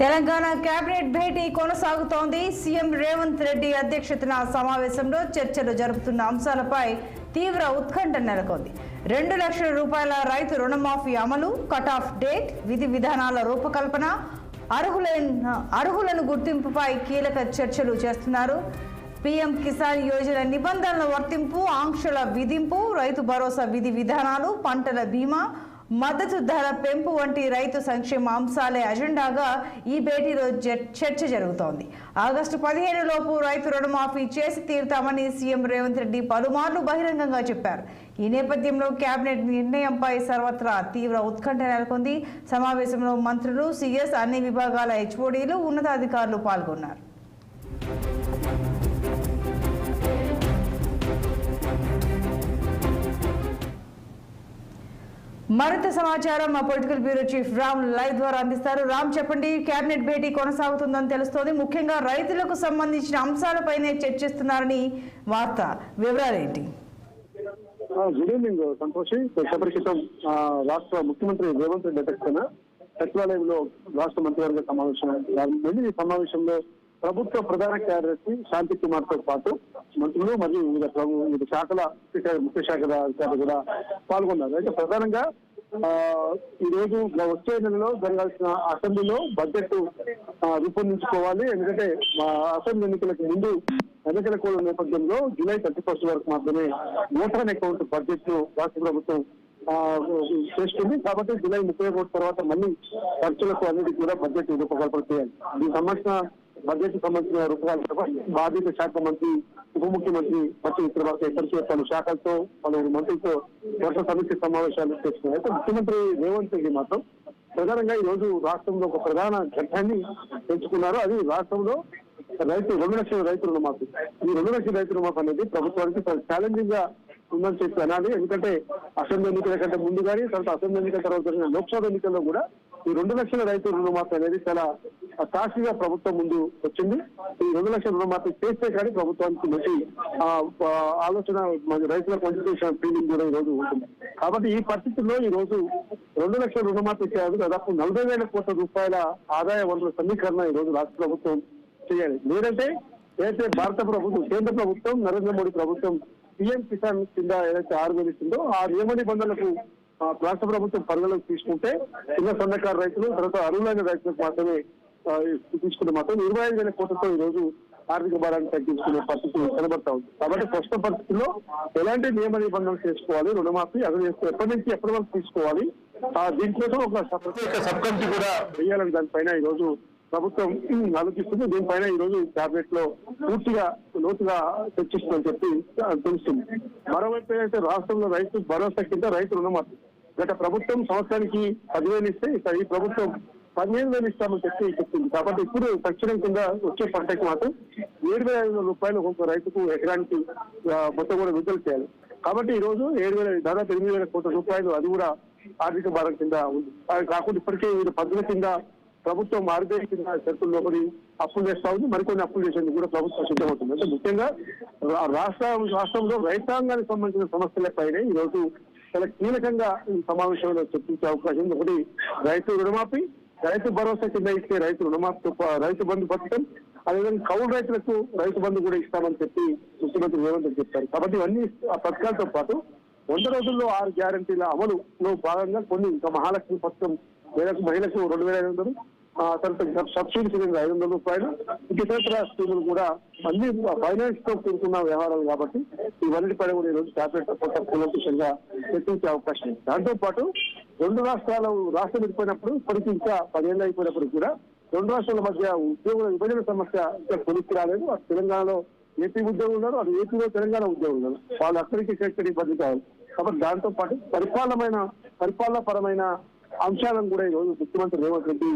Telangana cabinet భేటీ కొనసాగుతోంది. CM Revanth Reddy అధ్యక్షతన సమావేశంలో చర్చలు జరుపుతున్న అంశాలపై తీవ్ర ఉత్కంఠ నెలకొంది. 2 లక్షల రూపాయల రైతు రుణమాఫీ అమలు, కట్ ఆఫ్ డేట్, విధి విధానాల రూపకల్పన, అర్హులను గుర్తింపుపై కీలక చర్చలు చేస్తున్నారు. పీఎం కిసాన్ యోజన నిబంధనల వర్తింపు, ఆంక్షల విధింపు, రైతు భరోసా విధి విధానాలు, పంటల బీమా, మద్దతు ధర పెంపు వంటి రైతు సంక్షేమ అంశాలే అజెండాగా ఈ భేటీలో చర్చ జరుగుతోంది. ఆగస్టు 15 లోపు రైతు రుణమాఫీ చేసి తీరుతామని సీఎం రేవంత్ రెడ్డి పలుమార్లు బహిరంగంగా చెప్పారు. ఈ నేపథ్యంలో కేబినెట్ నిర్ణయంపై సర్వత్రా తీవ్ర ఉత్కంఠ నెలకొంది. సమావేశంలో మంత్రులు, సీఎస్, అన్ని విభాగాల హెచ్ఓడీలు, ఉన్నతాధికారులు పాల్గొన్నారు. మరింత సమాచారం మా political bureau chief Ram live ద్వారా అందిస్తారు. రామ్, చెప్పండి. కేబినెట్ భేటీ కొనసాగుతుందని తెలుస్తోంది. ముఖ్యంగా రైతులకు సంబంధించిన అంశాలపైనే చర్చిస్తున్నారని వార్త, వివరాలేంటి? Good evening Santoshi. క్రితం రాష్ట్ర ముఖ్యమంత్రి రేవంత్ రెడ్డి అధ్యక్షతన సచివాలయంలో రాష్ట్ర మంత్రివర్గ సమావేశం ప్రారంభమైంది. ఈ సమావేశంలో ప్రభుత్వ ప్రధాన కార్యదర్శి శాంతి కుమార్ తో పాటు మంత్రులు మరియు వివిధ శాఖల ముఖ్య శాఖల అధికారులు కూడా పాల్గొన్నారు. అయితే ప్రధానంగా ఈ రోజు వచ్చే నెలలో జరగాల్సిన అసెంబ్లీలో బడ్జెట్ రూపొందించుకోవాలి. ఎందుకంటే అసెంబ్లీ ఎన్నికలకు ముందు ఎన్నికల కోడ్ నేపథ్యంలో జూలై 31 వరకు మాత్రమే ఓటాన్ అకౌంట్ బడ్జెట్ ను రాష్ట్ర ప్రభుత్వం చేస్తుంది. కాబట్టి జూలై 31 తర్వాత మళ్ళీ ఖర్చులకు అన్నిటికీ కూడా బడ్జెట్ రూపకల్పన చేయాలి. దీనికి సంబంధించిన బడ్జెట్ సంబంధించిన రూపకల్పన బాధిత శాఖ మంత్రి, ఉప ముఖ్యమంత్రి మరియు ఇతర పలు శాఖలతో, పలువురు మంత్రులతో వర్ష సమీక్ష సమావేశాలు చేస్తున్నారు. అయితే ముఖ్యమంత్రి రేవంత్ రెడ్డి మాత్రం ప్రధానంగా ఈ రోజు రాష్ట్రంలో ఒక ప్రధాన ఘట్టాన్ని పెంచుకున్నారు. అది రాష్ట్రంలో 2 లక్షల రైతు రుణమాఫీ. ఈ 2 లక్షల రైతు రుణమాఫీ అనేది ప్రభుత్వానికి ఛాలెంజింగ్ గా ఉందని చెప్పి అనాలి. ఎందుకంటే అసెంబ్లీ ఎన్నికల కంటే ముందు కానీ, తర్వాత అసెంబ్లీ ఎన్నికల తర్వాత జరిగిన లోక్సభ ఎన్నికల్లో కూడా ఈ 2 లక్షల రైతు రుణమాఫీ అనేది చాలా సాక్షిగా ప్రభుత్వం ముందు వచ్చింది. ఈ 2 లక్షల రుణమాఫీ చేస్తే కానీ ప్రభుత్వానికి మంచి ఆలోచన, రైతులకు మంచి ఫీలింగ్ కూడా ఈ రోజు ఉంటుంది. కాబట్టి ఈ పరిస్థితుల్లో ఈ రోజు 2 లక్షల రుణమాఫీ చేయాలి. దాదాపు 40,000 కోట్ల రూపాయల ఆదాయ వనరుల సమీకరణ ఈ రోజు రాష్ట్ర ప్రభుత్వం చేయాలి. లేదంటే ఏదైతే భారత ప్రభుత్వం, కేంద్ర ప్రభుత్వం, నరేంద్ర మోడీ ప్రభుత్వం పీఎం కిసాన్ కింద ఏదైతే 6,000 ఇస్తుందో ఆ నియమ నిబంధనలకు రాష్ట్ర ప్రభుత్వం పరిగణలోకి తీసుకుంటే చిన్న సన్నకారు రైతులు, తర్వాత అర్హులైన రైతులకు మాత్రమే తీసుకుంటే మాత్రం 25,000 కోట్లతో ఈ రోజు ఆర్థిక భారాన్ని తగ్గించుకునే పరిస్థితి కనబడతా ఉంది. కాబట్టి ప్రస్తుత పరిస్థితుల్లో ఎలాంటి నియమ నిబంధనలు చేసుకోవాలి, రుణమాఫీ అది ఎప్పటి నుంచి ఎప్పటి వరకు తీసుకోవాలి, దీనికోసం ఒక ప్రత్యేక సబ్ కమిటీ కూడా వేయాలని దానిపైన ఈ రోజు ప్రభుత్వం ఆలోచిస్తుంది. దీనిపైన ఈ రోజు క్యాబినెట్ లో పూర్తిగా లోతుగా చర్చిస్తుందని చెప్పి తెలుస్తుంది. మరోవైపు అయితే రాష్ట్రంలో రైతు భరోసా కింద రైతు రుణమాఫీ గత ప్రభుత్వం సంవత్సరానికి 10,000 ఇస్తే ఈ ప్రభుత్వం 15,000 ఇస్తామని చెప్పింది. కాబట్టి ఇప్పుడు తక్షణం కింద వచ్చే పంటకి మాత్రం 7,500 రూపాయలు ఒక్కొక్క రైతుకు ఎకరానికి మొత్తం కూడా విడుదల చేయాలి. కాబట్టి ఈ రోజు దాదాపు 8,000 కోట్ల రూపాయలు అది కూడా ఆర్థిక భారం కింద ఉంది. అది కాకుండా ఇప్పటికే వివిధ పద్ధతుల కింద ప్రభుత్వం ఆర్బీఐ కింద షరతుల్లో ఒకటి అప్పులు చేస్తా ఉంది, మరికొన్ని అప్పులు చేసేందుకు కూడా ప్రభుత్వం సిద్ధమవుతుంది. అంటే ముఖ్యంగా రాష్ట్రంలో రైతాంగానికి సంబంధించిన సమస్యలపైనే ఈ రోజు చాలా కీలకంగా ఈ సమావేశంలో చర్చించే అవకాశం ఉంది. ఒకటి రైతు రుణమాఫీ, రైతు భరోసా కింద ఇచ్చే రైతు రుణమాఫీ, రైతు బంధు పథకం, అదేవిధంగా కౌలు రైతులకు రైతు బంధు కూడా ఇస్తామని చెప్పి ముఖ్యమంత్రి రేవంత్ రెడ్డి చెప్పారు. కాబట్టి ఇవన్నీ ఆ పథకాలతో పాటు 100 రోజుల్లో 6 గ్యారంటీల అమలులో భాగంగా కొన్ని ఇంకా మహాలక్ష్మి పథకం మహిళకు 2,500, తర్వాత సబ్సిడీ సిలిండర్ 500 రూపాయలు, ఇతర స్కీములు కూడా అన్ని ఫైనాన్స్ తో కూడుకున్న వ్యవహారాలు. కాబట్టి ఇవన్నిటిపై కూడా ఈ రోజు క్యాబినెట్ కూలంకషంగా చర్చించే అవకాశం ఉంది. దాంతో పాటు 2 రాష్ట్రం విడిపోయినప్పుడు ఇప్పటికీ ఇంకా 10 ఏళ్ళు అయిపోయినప్పుడు కూడా 2 రాష్ట్రాల మధ్య ఉద్యోగుల విభజన సమస్య ఇంకా కొలిక్కి రాలేదు. అటు తెలంగాణలో ఏపీ ఉద్యోగులు ఉన్నారు, అటు ఏపీలో తెలంగాణ ఉద్యోగులు ఉన్నారు. వాళ్ళు అక్కడికి ఇక్కడికి ఇబ్బంది కావాలి. కాబట్టి దాంతో పాటు పరిపాలనపరమైన అంశాలను కూడా ఈ రోజు ముఖ్యమంత్రి రేవంత్ రెడ్డి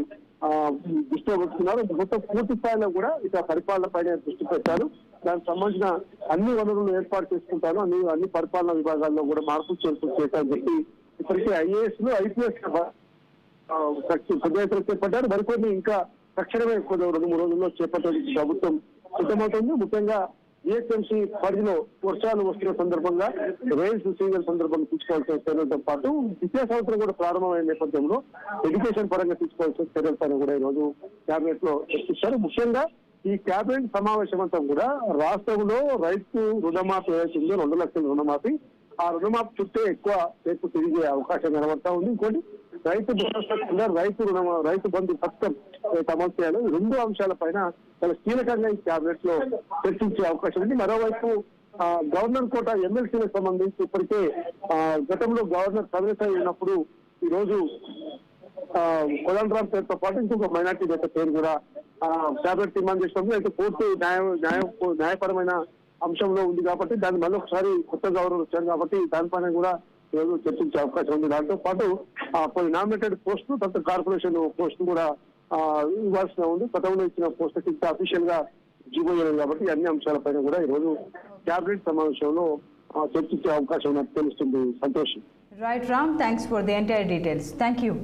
దృష్టిలో పెట్టుకున్నారు. మొత్తం పూర్తి స్థాయిలో కూడా ఇక పరిపాలన పైన దృష్టి పెట్టారు. దానికి సంబంధించిన అన్ని వనరులు ఏర్పాటు చేసుకుంటారు, అన్ని పరిపాలనా విభాగాల్లో కూడా మార్పులు చేశారని చెప్పి ఇప్పటికే ఐఏఎస్ లు, ఐపీఎస్ చేపట్టారు. మరికొన్ని ఇంకా తక్షణమే 2-3 రోజుల్లో చేపట్టడానికి ప్రభుత్వం సిద్ధమవుతుంది. ముఖ్యంగా జిహెచ్ఎంసీ పరిధిలో వర్షాలు వస్తున్న సందర్భంగా రైన్స్ సీజన్ సందర్భంగా తీసుకోవాల్సిన చర్యలతో పాటు విద్యా సంవత్సరం కూడా ప్రారంభమైన నేపథ్యంలో ఎడ్యుకేషన్ పరంగా తీసుకోవాల్సిన చర్యలపైన కూడా ఈ రోజు కేబినెట్ లో చర్చిస్తారు. ముఖ్యంగా ఈ కేబినెట్ సమావేశం అంతా కూడా రాష్ట్రంలో రైతు రుణమాఫీ ఏదైతుందో 2 లక్షల రుణమాఫీ, ఆ రుణమాఫీ చుట్టే ఎక్కువ తిరిగే అవకాశం కనబడతా ఉంది. ఇంకోటి రైతు భరోసా కింద రైతు బంధు పథకం అమలు చేయాలి. 2 అంశాలపైన చాలా కీలకంగా ఈ కేబినెట్ లో చర్చించే అవకాశం ఉంది. మరోవైపు గవర్నర్ కోట ఎమ్మెల్సీలకు సంబంధించి ఇప్పటికే గతంలో గవర్నర్ సర్వీస్ అయి ఉన్నప్పుడు ఈ రోజు కోదండరాం పేరుతో పాటు ఇంకొక మైనార్టీ నేత పేరు కూడా కేబినెట్ డిమాండ్ చేసినప్పుడు అయితే పూర్తి న్యాయపరమైన అంశంలో ఉంది కాబట్టి దాన్ని మళ్ళీ ఒకసారి కొత్త గవర్నర్ వచ్చారు కాబట్టి దానిపైన కూడా ఈరోజు చర్చించే అవకాశం ఉంది. దాంతో పాటు కొన్ని నామినేటెడ్ పోస్టులు తర్వాత కార్పొరేషన్ పోస్టులు కూడా ఇవ్వాల్సిన ఉంది. గతంలో ఇచ్చిన పోస్టులకి ఇంకా అఫీషియల్ గా జీవో ఇవ్వలేదు కాబట్టి అన్ని అంశాలపైన కూడా ఈ రోజు కేబినెట్ సమావేశంలో చర్చించే అవకాశం ఉన్నట్టు తెలుస్తుంది. Santosh. Right, Ram. Thanks for the entire details. Thank you.